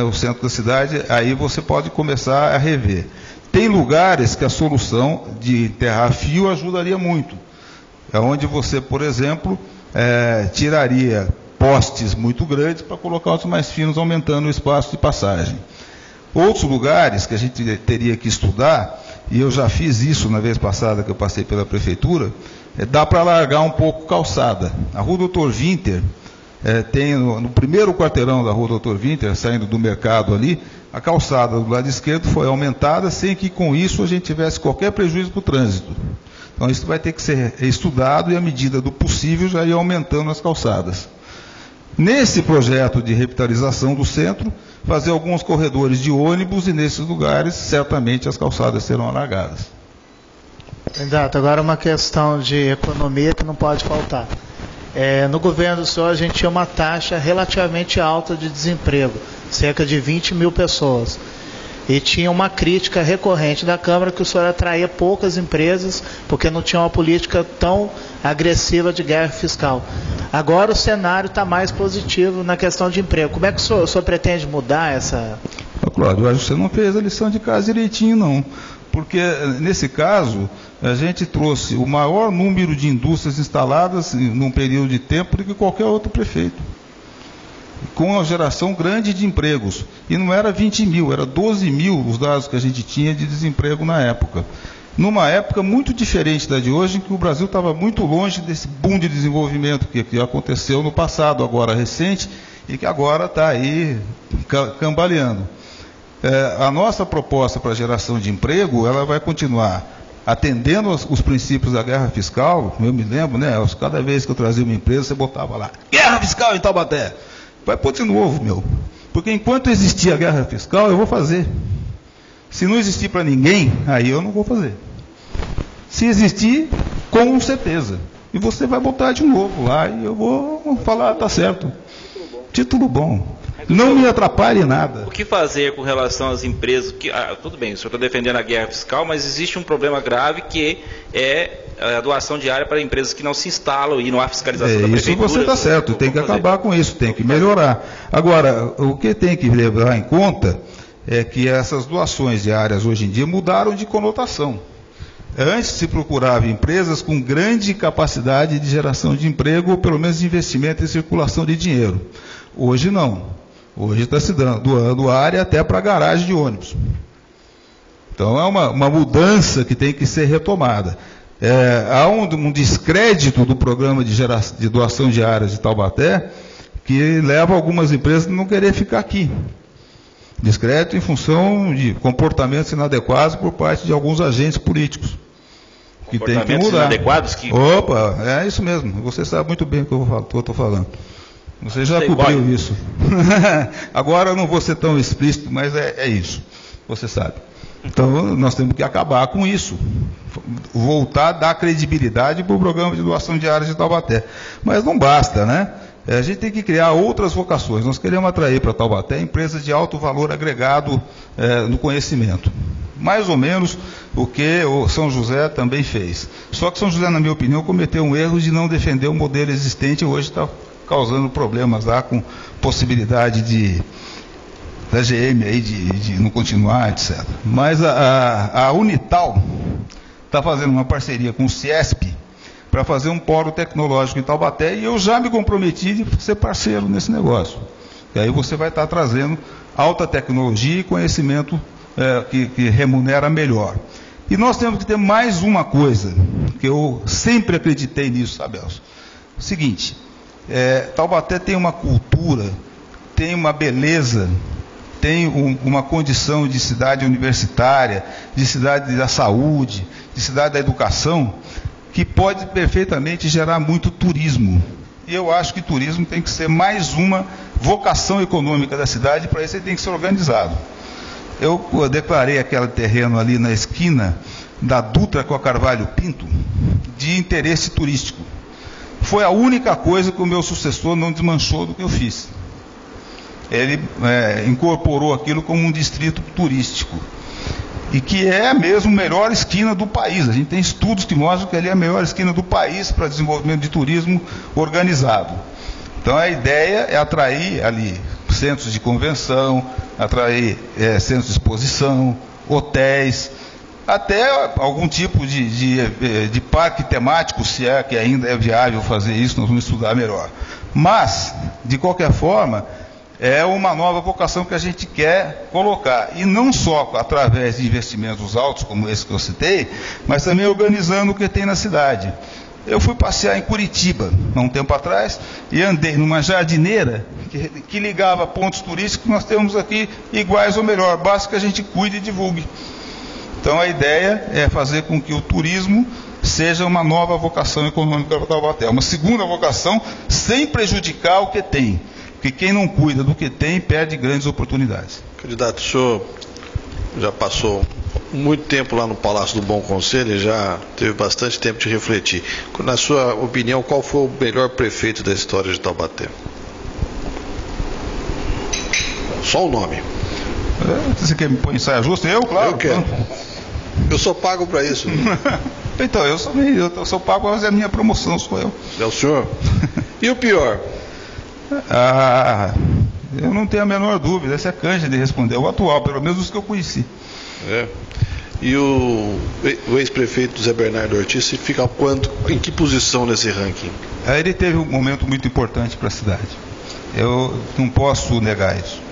O centro da cidade, aí você pode começar a rever. Tem lugares que a solução de enterrar fio ajudaria muito. É onde você, por exemplo, tiraria postes muito grandes para colocar os mais finos, aumentando o espaço de passagem. Outros lugares que a gente teria que estudar, e eu já fiz isso na vez passada que eu passei pela prefeitura, dá para alargar um pouco calçada. A Rua Doutor Winter, tem no primeiro quarteirão da rua Dr. Winter, saindo do mercado ali, a calçada do lado esquerdo foi aumentada sem que com isso a gente tivesse qualquer prejuízo para o trânsito. Então isso vai ter que ser estudado e à medida do possível já ir aumentando as calçadas. Nesse projeto de revitalização do centro, fazer alguns corredores de ônibus e nesses lugares certamente as calçadas serão alargadas. Candidato, agora uma questão de economia que não pode faltar. No governo do senhor a gente tinha uma taxa relativamente alta de desemprego, cerca de 20 mil pessoas. E tinha uma crítica recorrente da Câmara que o senhor atraía poucas empresas porque não tinha uma política tão agressiva de guerra fiscal. Agora o cenário está mais positivo na questão de emprego. Como é que o senhor pretende mudar essa... Cláudio, eu acho que você não fez a lição de casa direitinho, não. Porque, nesse caso, a gente trouxe o maior número de indústrias instaladas num período de tempo do que qualquer outro prefeito, com uma geração grande de empregos. E não era 20 mil, era 12 mil os dados que a gente tinha de desemprego na época. Numa época muito diferente da de hoje, em que o Brasil estava muito longe desse boom de desenvolvimento que aconteceu no passado, agora recente, e que agora está aí cambaleando. A nossa proposta para a geração de emprego, ela vai continuar atendendo os princípios da guerra fiscal. Eu me lembro, né? Cada vez que eu trazia uma empresa, você botava lá, guerra fiscal em Taubaté. Vai pôr de novo, meu. Porque enquanto existir a guerra fiscal, eu vou fazer. Se não existir para ninguém, aí eu não vou fazer. Se existir, com certeza. E você vai botar de novo lá e eu vou falar, tá certo. Título bom. Não me atrapalhe nada. O que fazer com relação às empresas? Tudo bem, o senhor está defendendo a guerra fiscal, mas existe um problema grave que é a doação de área para empresas que não se instalam e não há fiscalização da prefeitura. Isso você está certo, tem que acabar com isso, tem que melhorar. Agora, o que tem que levar em conta é que essas doações de áreas hoje em dia mudaram de conotação. Antes se procurava empresas com grande capacidade de geração de emprego, ou pelo menos de investimento e circulação de dinheiro. Hoje não. Hoje está se doando área até para garagem de ônibus. Então é uma mudança que tem que ser retomada. Há um descrédito do programa de doação de áreas de Taubaté que leva algumas empresas a não querer ficar aqui. Descrédito em função de comportamentos inadequados por parte de alguns agentes políticos. Que tem que mudar. Inadequados que... Opa, é isso mesmo. Você sabe muito bem o que eu estou falando. Você já cobriu isso. Agora eu não vou ser tão explícito, mas é isso. Você sabe. Então nós temos que acabar com isso. Voltar a dar credibilidade para o programa de doação de áreas de Taubaté. Mas não basta, né? A gente tem que criar outras vocações. Nós queremos atrair para Taubaté empresas de alto valor agregado no conhecimento. Mais ou menos o que o São José também fez. Só que São José, na minha opinião, cometeu um erro de não defender o modelo existente e hoje está causando problemas lá com possibilidade da GM aí de não continuar, etc. Mas a Unital está fazendo uma parceria com o Ciesp para fazer um polo tecnológico em Taubaté e eu já me comprometi de ser parceiro nesse negócio. E aí você vai estar trazendo alta tecnologia e conhecimento que remunera melhor. E nós temos que ter mais uma coisa, que eu sempre acreditei nisso, Sabelso. O seguinte, Taubaté tem uma cultura, tem uma beleza, tem uma condição de cidade universitária, de cidade da saúde, de cidade da educação, que pode perfeitamente gerar muito turismo. E eu acho que turismo tem que ser mais uma vocação econômica da cidade, para isso ele tem que ser organizado. Eu declarei aquele terreno ali na esquina da Dutra com a Carvalho Pinto de interesse turístico. Foi a única coisa que o meu sucessor não desmanchou do que eu fiz. Ele incorporou aquilo como um distrito turístico. E que é mesmo a melhor esquina do país. A gente tem estudos que mostram que ali é a melhor esquina do país para desenvolvimento de turismo organizado. Então a ideia é atrair ali centros de convenção, atrair centros de exposição, hotéis, até algum tipo de parque temático, se é que ainda é viável fazer isso, nós vamos estudar melhor. Mas, de qualquer forma, é uma nova vocação que a gente quer colocar. E não só através de investimentos altos, como esse que eu citei, mas também organizando o que tem na cidade. Eu fui passear em Curitiba, há um tempo atrás, e andei numa jardineira que ligava pontos turísticos que nós temos aqui iguais ou melhor, basta que a gente cuide e divulgue. Então a ideia é fazer com que o turismo seja uma nova vocação econômica para Taubaté, uma segunda vocação sem prejudicar o que tem, porque quem não cuida do que tem perde grandes oportunidades. Candidato, o senhor já passou muito tempo lá no Palácio do Bom Conselho e já teve bastante tempo de refletir. Na sua opinião, qual foi o melhor prefeito da história de Taubaté? Só o nome. Você quer me pôr em saia justa? Eu, claro. Eu quero. Eu sou pago para isso. Então, eu sou pago para fazer a minha promoção, sou eu. É o senhor? E o pior? Eu não tenho a menor dúvida, essa é canja de responder, o atual, pelo menos os que eu conheci. É. E o ex-prefeito Zé Bernardo Ortiz fica em que posição nesse ranking? Ele teve um momento muito importante para a cidade. Eu não posso negar isso.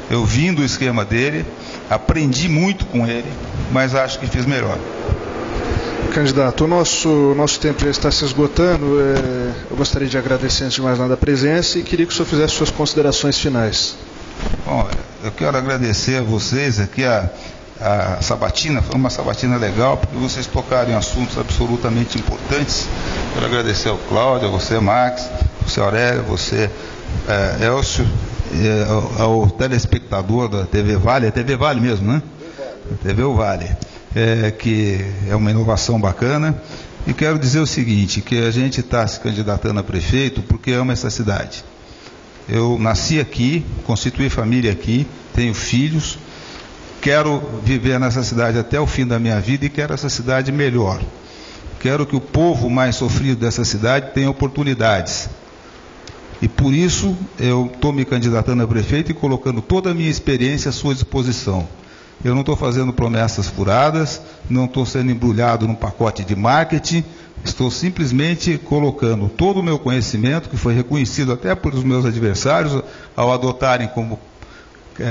Eu vim do esquema dele, aprendi muito com ele, mas acho que fiz melhor. Candidato, o nosso tempo já está se esgotando. Eu gostaria de agradecer, antes de mais nada, a presença e queria que o senhor fizesse suas considerações finais. Bom, eu quero agradecer a vocês aqui, a sabatina, foi uma sabatina legal, porque vocês tocaram em assuntos absolutamente importantes. Quero agradecer ao Cláudio, a você, Max, você, Aurélio, você, Elcio, ao telespectador da TV Vale, é TV Vale mesmo, né? TV Vale, que é uma inovação bacana. E quero dizer o seguinte, que a gente está se candidatando a prefeito porque ama essa cidade. Eu nasci aqui, constituí família aqui, tenho filhos, quero viver nessa cidade até o fim da minha vida e quero essa cidade melhor. Quero que o povo mais sofrido dessa cidade tenha oportunidades. E por isso eu estou me candidatando a prefeito e colocando toda a minha experiência à sua disposição. Eu não estou fazendo promessas furadas, não estou sendo embrulhado num pacote de marketing, estou simplesmente colocando todo o meu conhecimento, que foi reconhecido até por os meus adversários, ao adotarem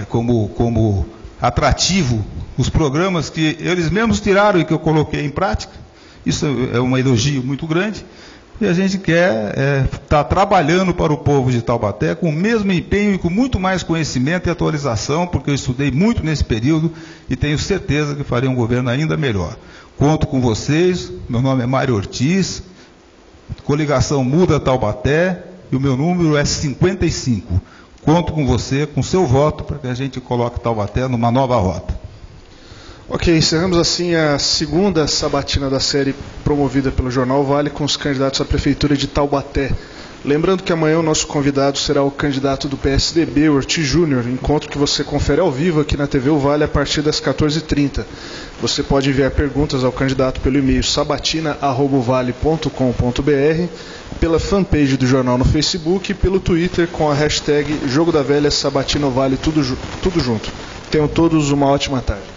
como atrativo os programas que eles mesmos tiraram e que eu coloquei em prática. Isso é um elogio muito grande. E a gente quer estar trabalhando para o povo de Taubaté com o mesmo empenho e com muito mais conhecimento e atualização, porque eu estudei muito nesse período e tenho certeza que farei um governo ainda melhor. Conto com vocês, meu nome é Mário Ortiz, coligação Muda Taubaté e o meu número é 55. Conto com você, com seu voto, para que a gente coloque Taubaté numa nova rota. Ok, encerramos assim a segunda sabatina da série promovida pelo Jornal Vale com os candidatos à Prefeitura de Taubaté. Lembrando que amanhã o nosso convidado será o candidato do PSDB, Ortiz Júnior, encontro que você confere ao vivo aqui na TV O Vale a partir das 14h30. Você pode enviar perguntas ao candidato pelo e-mail sabatina@ovale.com.br, pela fanpage do jornal no Facebook e pelo Twitter com a hashtag Jogo da Velha Sabatina Vale, tudo junto. Tenham todos uma ótima tarde.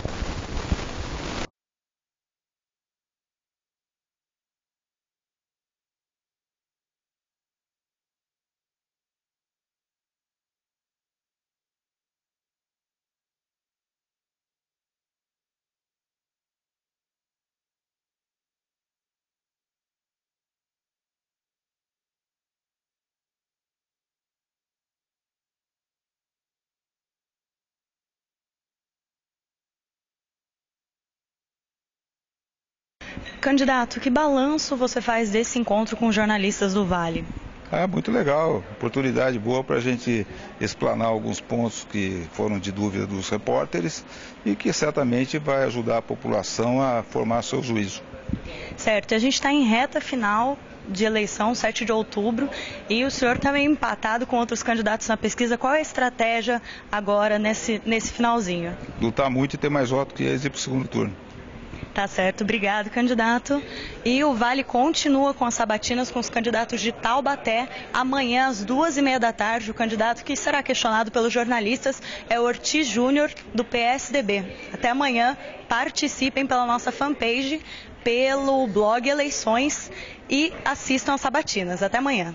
Candidato, que balanço você faz desse encontro com jornalistas do Vale? Muito legal, oportunidade boa para a gente explanar alguns pontos que foram de dúvida dos repórteres e que certamente vai ajudar a população a formar seu juízo. Certo, a gente está em reta final de eleição, 7 de outubro, e o senhor está meio empatado com outros candidatos na pesquisa. Qual é a estratégia agora nesse finalzinho? Lutar muito e ter mais voto que eles ir para o segundo turno. Tá certo, obrigado, candidato. E o Vale continua com as sabatinas com os candidatos de Taubaté. Amanhã, às 2h30 da tarde, o candidato que será questionado pelos jornalistas é o Ortiz Júnior, do PSDB. Até amanhã, participem pela nossa fanpage, pelo blog Eleições e assistam às sabatinas. Até amanhã.